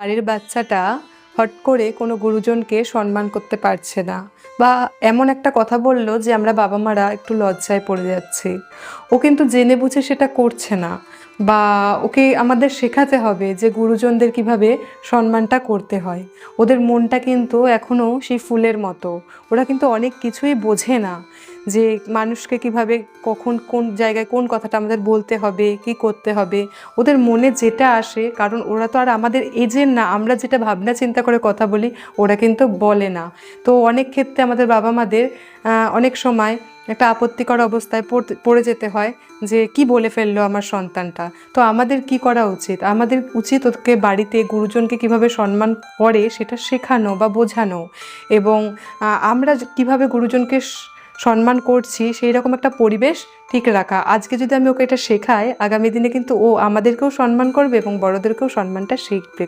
বাড়ির বাচ্চাটা হট করে কোনো গুরুজনকে সম্মান করতে পারছে না, বা এমন একটা কথা বলল যে আমরা বাবা মারা একটু লজ্জায় পড়ে যাচ্ছি। ও কিন্তু জেনে বুঝে সেটা করছে না, বা ওকে আমাদের শেখাতে হবে যে গুরুজনদের কিভাবে সম্মানটা করতে হয়। ওদের মনটা কিন্তু এখনও সেই ফুলের মতো, ওরা কিন্তু অনেক কিছুই বোঝে না যে মানুষকে কিভাবে কখন কোন জায়গায় কোন কথাটা আমাদের বলতে হবে, কি করতে হবে। ওদের মনে যেটা আসে, কারণ ওরা তো আর আমাদের এজের না, আমরা যেটা ভাবনা চিন্তা করে কথা বলি ওরা কিন্তু বলে না। তো অনেক ক্ষেত্রে আমাদের বাবা মাদের অনেক সময় একটা আপত্তিকর অবস্থায় পড়ে যেতে হয় যে কি বলে ফেললো আমার সন্তানটা। তো আমাদের কি করা উচিত? আমাদের উচিত ওকে বাড়িতে গুরুজনকে কিভাবে সম্মান করে সেটা শেখানো বা বোঝানো, এবং আমরা কিভাবে গুরুজনকে সম্মান করছি সেই রকম একটা পরিবেশ ঠিক রাখা। আজকে যদি আমি ওকে এটা শেখাই, আগামী দিনে কিন্তু ও আমাদেরকেও সম্মান করবে এবং বড়দেরকেও সম্মানটা শিখবে।